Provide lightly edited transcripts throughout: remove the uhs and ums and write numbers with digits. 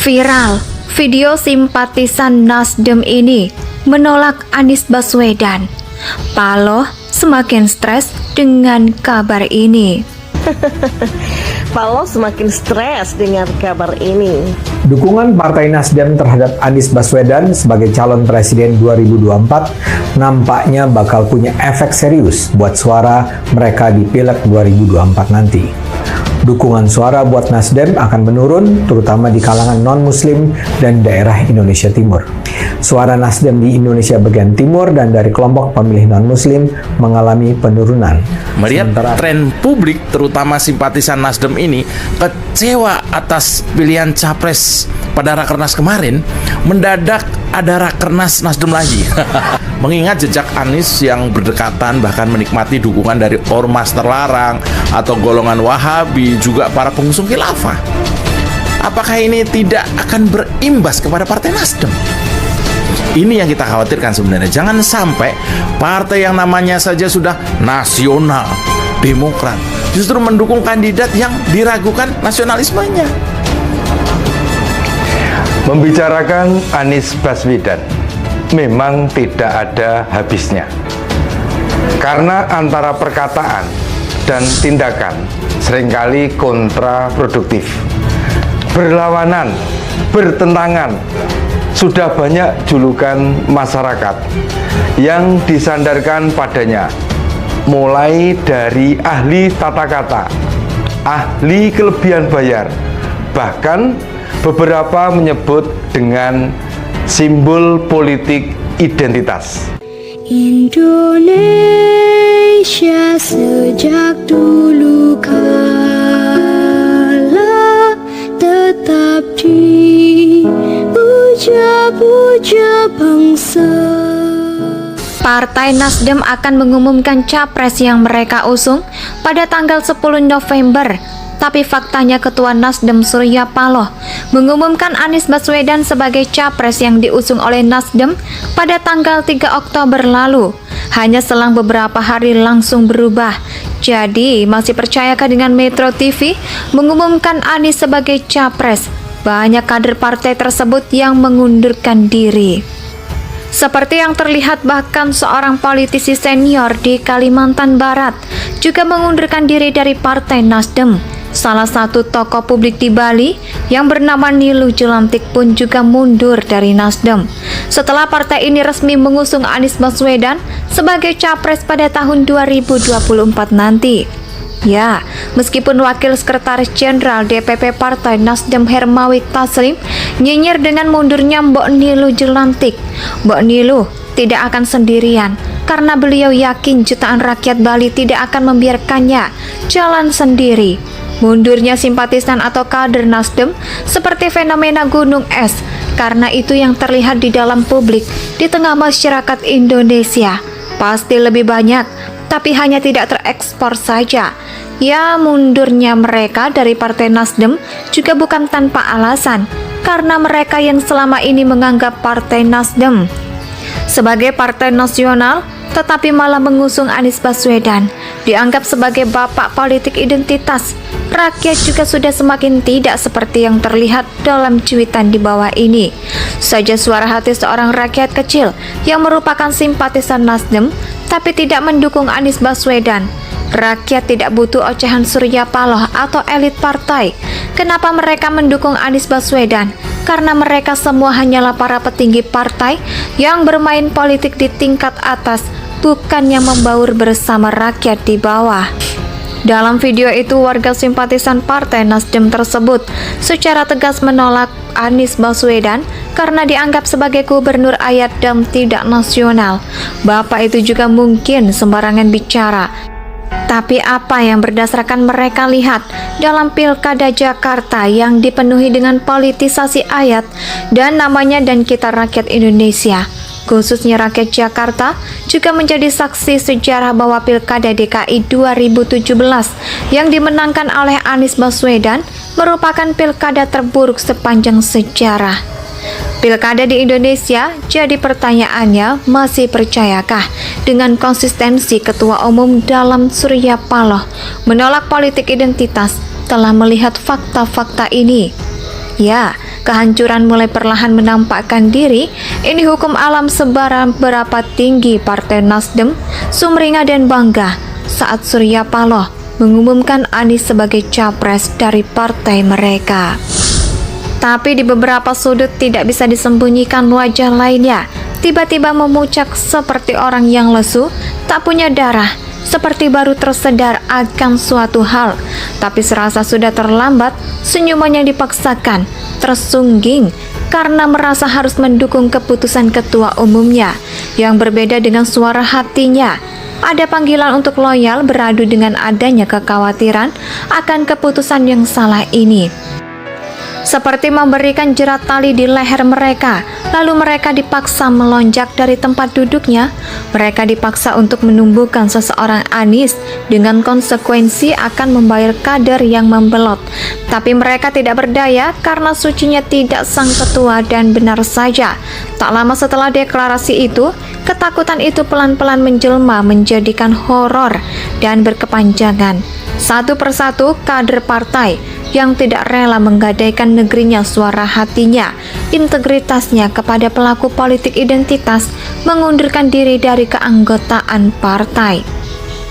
Viral, video simpatisan Nasdem ini menolak Anies Baswedan. Paloh semakin stres dengan kabar ini. Paloh semakin stres dengan kabar ini. Dukungan Partai Nasdem terhadap Anies Baswedan sebagai calon presiden 2024 nampaknya bakal punya efek serius buat suara mereka di Pileg 2024 nanti. Dukungan suara buat Nasdem akan menurun, terutama di kalangan non-Muslim dan daerah Indonesia Timur. Suara Nasdem di Indonesia bagian timur dan dari kelompok pemilih non-Muslim mengalami penurunan. Melihat tren publik, terutama simpatisan Nasdem ini, kecewa atas pilihan capres pada Rakernas kemarin, mendadak ada Rakernas Nasdem lagi. Mengingat jejak Anies yang berdekatan bahkan menikmati dukungan dari ormas terlarang atau golongan Wahabi, juga para pengusung khilafah. Apakah ini tidak akan berimbas kepada Partai Nasdem? Ini yang kita khawatirkan sebenarnya. Jangan sampai partai yang namanya saja sudah nasional, Demokrat, justru mendukung kandidat yang diragukan nasionalismenya. Membicarakan Anies Baswedan memang tidak ada habisnya, karena antara perkataan dan tindakan seringkali kontraproduktif, berlawanan, bertentangan. Sudah banyak julukan masyarakat yang disandarkan padanya, mulai dari ahli tata kata, ahli kelebihan bayar, bahkan beberapa menyebut dengan simbol politik identitas. Indonesia sejak dulu kala tetap dipuja-puja bangsa. Partai Nasdem akan mengumumkan capres yang mereka usung pada tanggal 10 November. Tapi faktanya Ketua Nasdem Surya Paloh mengumumkan Anies Baswedan sebagai capres yang diusung oleh Nasdem pada tanggal 3 Oktober lalu. Hanya selang beberapa hari langsung berubah. Jadi, masih percayakah dengan Metro TV mengumumkan Anies sebagai capres? Banyak kader partai tersebut yang mengundurkan diri. Seperti yang terlihat, bahkan seorang politisi senior di Kalimantan Barat juga mengundurkan diri dari Partai Nasdem. Salah satu tokoh publik di Bali yang bernama Nilu Jelantik pun juga mundur dari Nasdem setelah partai ini resmi mengusung Anies Baswedan sebagai capres pada tahun 2024 nanti. Ya, meskipun Wakil Sekretaris Jenderal DPP Partai Nasdem Hermawi Taslim nyinyir dengan mundurnya Mbok Nilu Jelantik, Mbok Nilu tidak akan sendirian karena beliau yakin jutaan rakyat Bali tidak akan membiarkannya jalan sendiri. Mundurnya simpatisan atau kader Nasdem seperti fenomena gunung es, karena itu yang terlihat di dalam publik di tengah masyarakat Indonesia. Pasti lebih banyak, tapi hanya tidak terekspor saja. Ya, mundurnya mereka dari Partai Nasdem juga bukan tanpa alasan, karena mereka yang selama ini menganggap Partai Nasdem sebagai partai nasional, tetapi malah mengusung Anies Baswedan, dianggap sebagai bapak politik identitas. Rakyat juga sudah semakin tidak seperti yang terlihat dalam cuitan di bawah ini. Saja suara hati seorang rakyat kecil yang merupakan simpatisan Nasdem, tapi tidak mendukung Anies Baswedan. Rakyat tidak butuh ocehan Surya Paloh atau elit partai. Kenapa mereka mendukung Anies Baswedan? Karena mereka semua hanyalah para petinggi partai yang bermain politik di tingkat atas, bukan yang membaur bersama rakyat di bawah. Dalam video itu, warga simpatisan Partai Nasdem tersebut secara tegas menolak Anies Baswedan karena dianggap sebagai gubernur ayat dan tidak nasional. Bapak itu juga mungkin sembarangan bicara. Tapi apa yang berdasarkan mereka lihat dalam Pilkada Jakarta yang dipenuhi dengan politisasi ayat dan namanya dan kita rakyat Indonesia, khususnya rakyat Jakarta, juga menjadi saksi sejarah bahwa Pilkada DKI 2017 yang dimenangkan oleh Anies Baswedan merupakan pilkada terburuk sepanjang sejarah. Pilkada di Indonesia, jadi pertanyaannya, masih percayakah dengan konsistensi Ketua Umum dalam Surya Paloh menolak politik identitas telah melihat fakta-fakta ini? Ya, kehancuran mulai perlahan menampakkan diri. Ini hukum alam seberapa tinggi Partai Nasdem sumringah dan bangga saat Surya Paloh mengumumkan Anies sebagai capres dari partai mereka. Tapi di beberapa sudut tidak bisa disembunyikan wajah lainnya tiba-tiba memucak seperti orang yang lesu, tak punya darah, seperti baru tersedar akan suatu hal, tapi serasa sudah terlambat. Senyumannya dipaksakan, tersungging karena merasa harus mendukung keputusan ketua umumnya yang berbeda dengan suara hatinya. Ada panggilan untuk loyal beradu dengan adanya kekhawatiran akan keputusan yang salah ini. Seperti memberikan jerat tali di leher mereka, lalu mereka dipaksa melonjak dari tempat duduknya. Mereka dipaksa untuk menumbuhkan seseorang Anies dengan konsekuensi akan membayar kader yang membelot. Tapi mereka tidak berdaya karena sucinya tidak sang ketua, dan benar saja, tak lama setelah deklarasi itu, ketakutan itu pelan-pelan menjelma menjadikan horor dan berkepanjangan. Satu persatu kader partai yang tidak rela menggadaikan negerinya, suara hatinya, integritasnya kepada pelaku politik identitas, mengundurkan diri dari keanggotaan partai.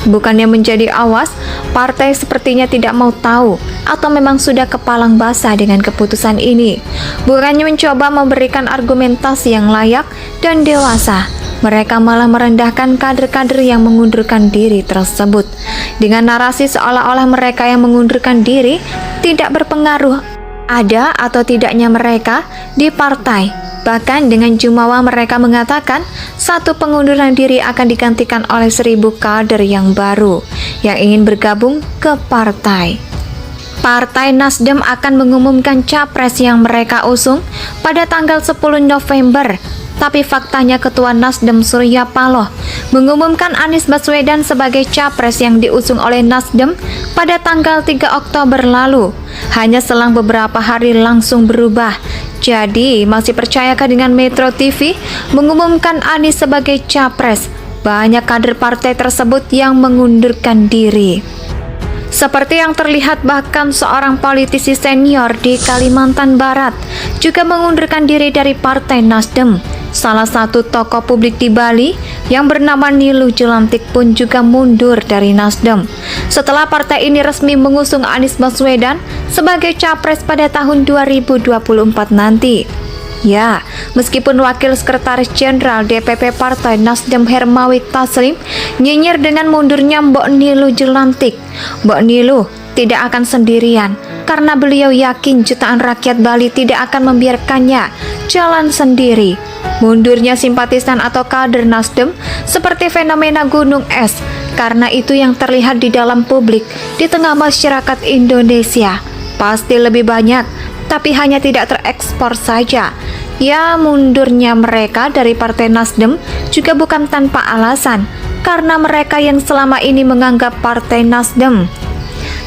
Bukannya menjadi awas, partai sepertinya tidak mau tahu atau memang sudah kepalang basah dengan keputusan ini. Bukannya mencoba memberikan argumentasi yang layak dan dewasa, mereka malah merendahkan kader-kader yang mengundurkan diri tersebut dengan narasi seolah-olah mereka yang mengundurkan diri tidak berpengaruh ada atau tidaknya mereka di partai. Bahkan dengan jumawa mereka mengatakan satu pengunduran diri akan digantikan oleh 1000 kader yang baru yang ingin bergabung ke partai. Partai Nasdem akan mengumumkan capres yang mereka usung pada tanggal 10 November. Tapi faktanya Ketua Nasdem Surya Paloh mengumumkan Anies Baswedan sebagai capres yang diusung oleh Nasdem pada tanggal 3 Oktober lalu. Hanya selang beberapa hari langsung berubah. Jadi, masih percayakah dengan Metro TV mengumumkan Anies sebagai capres? Banyak kader partai tersebut yang mengundurkan diri. Seperti yang terlihat, bahkan seorang politisi senior di Kalimantan Barat juga mengundurkan diri dari Partai Nasdem. Salah satu tokoh publik di Bali yang bernama Niluh Jelantik pun juga mundur dari Nasdem setelah partai ini resmi mengusung Anies Baswedan sebagai capres pada tahun 2024 nanti. Ya, meskipun Wakil Sekretaris Jenderal DPP Partai Nasdem Hermawi Taslim nyinyir dengan mundurnya Mbok Niluh Jelantik, Mbok Niluh tidak akan sendirian karena beliau yakin jutaan rakyat Bali tidak akan membiarkannya jalan sendiri. Mundurnya simpatisan atau kader Nasdem seperti fenomena gunung es, karena itu yang terlihat di dalam publik di tengah masyarakat Indonesia pasti lebih banyak, tapi hanya tidak terekspor saja. Ya, mundurnya mereka dari Partai Nasdem juga bukan tanpa alasan, karena mereka yang selama ini menganggap Partai Nasdem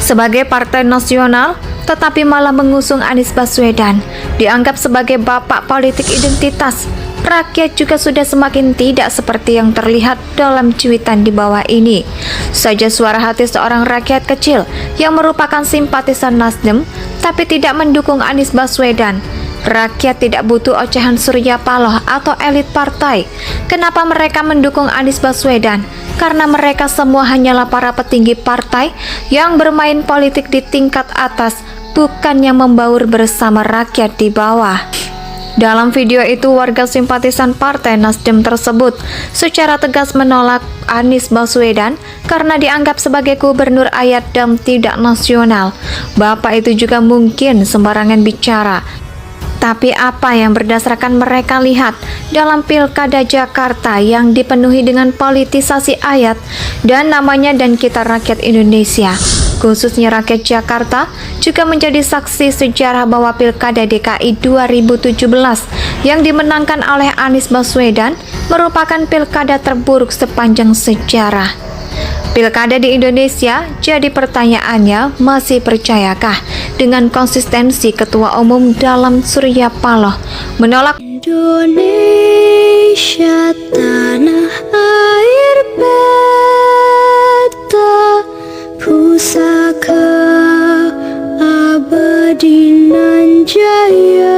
sebagai partai nasional, tetapi malah mengusung Anies Baswedan, dianggap sebagai bapak politik identitas. Rakyat juga sudah semakin tidak seperti yang terlihat dalam cuitan di bawah ini. Saja suara hati seorang rakyat kecil yang merupakan simpatisan Nasdem, tapi tidak mendukung Anies Baswedan. Rakyat tidak butuh ocehan Surya Paloh atau elit partai. Kenapa mereka mendukung Anies Baswedan? Karena mereka semua hanyalah para petinggi partai yang bermain politik di tingkat atas, bukan yang membaur bersama rakyat di bawah. Dalam video itu, warga simpatisan Partai Nasdem tersebut secara tegas menolak Anies Baswedan karena dianggap sebagai gubernur ayat dan tidak nasional. Bapak itu juga mungkin sembarangan bicara. Tapi apa yang berdasarkan mereka lihat dalam Pilkada Jakarta yang dipenuhi dengan politisasi ayat dan namanya dan kita rakyat Indonesia, khususnya rakyat Jakarta, juga menjadi saksi sejarah bahwa Pilkada DKI 2017 yang dimenangkan oleh Anies Baswedan merupakan pilkada terburuk sepanjang sejarah. Pilkada di Indonesia, jadi pertanyaannya, masih percayakah dengan konsistensi Ketua Umum dalam Surya Paloh menolak Indonesia tanah air beta pusaka abadi nan jaya. saya